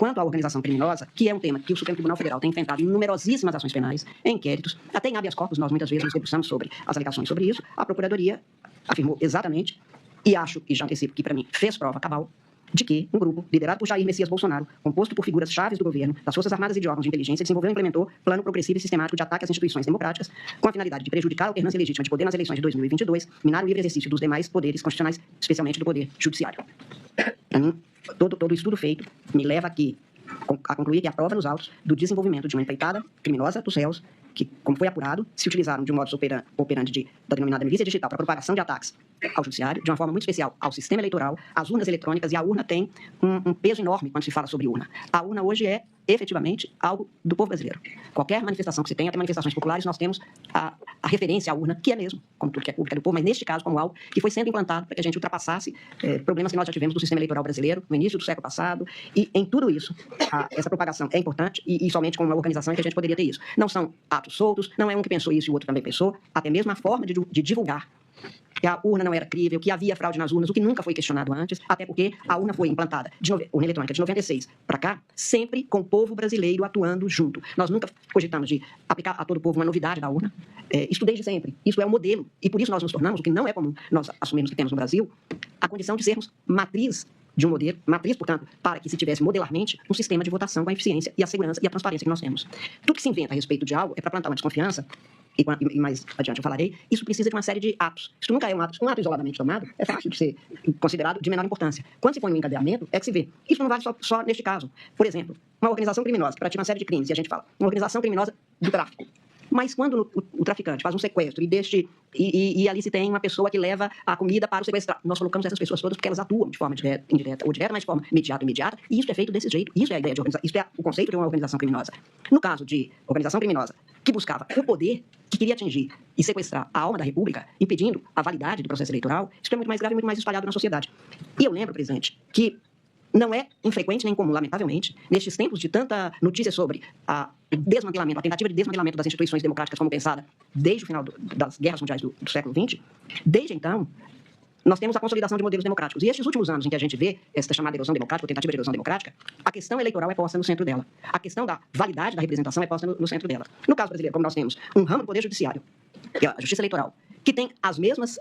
quanto à organização criminosa, que é um tema que o Supremo Tribunal Federal tem enfrentado em numerosíssimas ações penais, em inquéritos, até em habeas corpus, nós muitas vezes nos debruçamos sobre as alegações sobre isso, a Procuradoria afirmou exatamente, e acho, e já antecipo que para mim fez prova cabal, de que um grupo liderado por Jair Messias Bolsonaro, composto por figuras chaves do governo, das Forças Armadas e de órgãos de inteligência, desenvolveu e implementou plano progressivo e sistemático de ataque às instituições democráticas, com a finalidade de prejudicar a alternância legítima de poder nas eleições de 2022, minar o livre exercício dos demais poderes constitucionais, especialmente do poder judiciário. Para mim, todo o estudo feito me leva aqui a concluir que a prova nos autos do desenvolvimento de uma empreitada criminosa dos réus, que, como foi apurado, se utilizaram de um modus operandi da denominada milícia digital para propagação de ataques ao judiciário, de uma forma muito especial ao sistema eleitoral, às urnas eletrônicas, e a urna tem um peso enorme quando se fala sobre urna. A urna hoje é, efetivamente, algo do povo brasileiro. Qualquer manifestação que se tenha, até manifestações populares, nós temos a referência à urna, que é mesmo, como tudo que é público, é do povo, mas neste caso como algo que foi sendo implantado para que a gente ultrapassasse problemas que nós já tivemos do sistema eleitoral brasileiro no início do século passado, e em tudo isso, essa propagação é importante, e somente com uma organização é que a gente poderia ter isso. Não são atos soltos, não é um que pensou isso e o outro também pensou, até mesmo a forma de divulgar que a urna não era crível, que havia fraude nas urnas, o que nunca foi questionado antes, até porque a urna foi implantada, urna eletrônica, de 96 para cá, sempre com o povo brasileiro atuando junto. Nós nunca cogitamos de aplicar a todo o povo uma novidade da urna. Isso desde sempre. Isso é o modelo. E por isso nós nos tornamos, o que não é comum, nós assumimos que temos no Brasil, a condição de sermos matriz de um modelo, matriz, portanto, para que se tivesse modelarmente um sistema de votação com a eficiência e a segurança e a transparência que nós temos. Tudo que se inventa a respeito de algo é para plantar uma desconfiança, e mais adiante eu falarei, isso precisa de uma série de atos. Isso nunca é um ato isoladamente tomado, é fácil de ser considerado de menor importância. Quando se põe um encadeamento, é que se vê. Isso não vale só neste caso. Por exemplo, uma organização criminosa que pratica uma série de crimes, e a gente fala, uma organização criminosa do tráfico. Mas quando o traficante faz um sequestro e ali se tem uma pessoa que leva a comida para o sequestrar, nós colocamos essas pessoas todas porque elas atuam de forma direta, indireta ou direta, mas de forma imediata, e isso é feito desse jeito. Isso é a ideia de organização, isso é o conceito de uma organização criminosa. No caso de organização criminosa que buscava o poder, que queria atingir e sequestrar a alma da República, impedindo a validade do processo eleitoral, isso é muito mais grave e muito mais espalhado na sociedade. E eu lembro, presidente, que não é infrequente nem incomum, lamentavelmente, nestes tempos de tanta notícia sobre a tentativa de desmantelamento das instituições democráticas como pensada desde o final das guerras mundiais do século XX, desde então, nós temos a consolidação de modelos democráticos. E estes últimos anos em que a gente vê essa chamada erosão democrática, ou tentativa de erosão democrática, a questão eleitoral é posta no centro dela. A questão da validade da representação é posta no centro dela. No caso brasileiro, como nós temos um ramo do Poder Judiciário, que é a Justiça Eleitoral, que tem as mesmas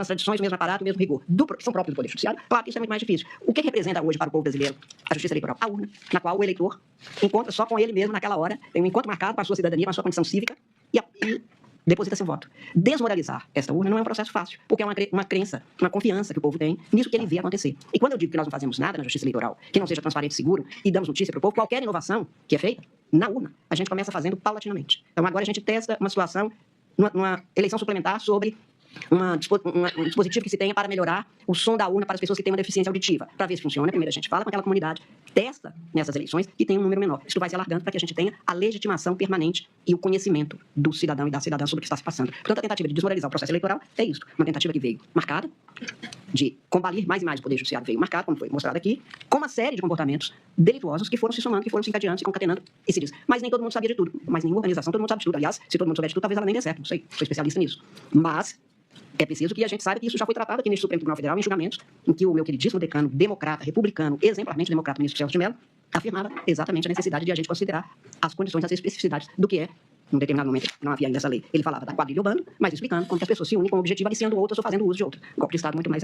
tradições, o mesmo aparato, o mesmo rigor, que são próprios do Poder Judiciário, claro que isso é muito mais difícil. O que representa hoje para o povo brasileiro a Justiça Eleitoral? A urna, na qual o eleitor encontra só com ele mesmo naquela hora, tem um encontro marcado com a sua cidadania, com a sua condição cívica, e deposita seu voto. Desmoralizar esta urna não é um processo fácil, porque é uma crença, uma confiança que o povo tem nisso que ele vê acontecer. E quando eu digo que nós não fazemos nada na Justiça Eleitoral, que não seja transparente e seguro, e damos notícia para o povo, qualquer inovação que é feita na urna, a gente começa fazendo paulatinamente. Então agora a gente testa uma situação, numa eleição suplementar sobre um dispositivo que se tenha para melhorar o som da urna para as pessoas que têm uma deficiência auditiva. Para ver se funciona, primeiro a gente fala com aquela comunidade, testa nessas eleições que tem um número menor. Isso vai se alargando para que a gente tenha a legitimação permanente e o conhecimento do cidadão e da cidadã sobre o que está se passando. Portanto, a tentativa de desmoralizar o processo eleitoral é isso. Uma tentativa que veio marcada, de combalir mais e mais o Poder Judiciário, veio marcado, como foi mostrado aqui, com uma série de comportamentos delituosos que foram se somando, que foram se encadeando, se concatenando e se diz. Mas nem todo mundo sabia de tudo. Mas nenhuma organização, todo mundo sabe de tudo. Aliás, se todo mundo souber de tudo, talvez ela nem dê certo. Não sei, sou especialista nisso. Mas é preciso que a gente saiba que isso já foi tratado aqui no Supremo Tribunal Federal em julgamentos em que o meu queridíssimo decano, democrata, republicano, exemplarmente democrata, ministro Celso de Mello, afirmava exatamente a necessidade de a gente considerar as condições, as especificidades do que é, num determinado momento, não havia ainda essa lei. Ele falava da quadrilha urbana, mas explicando como que as pessoas se unem com o objetivo aliciando outras ou fazendo uso de outras. Golpe de Estado, muito mais aí.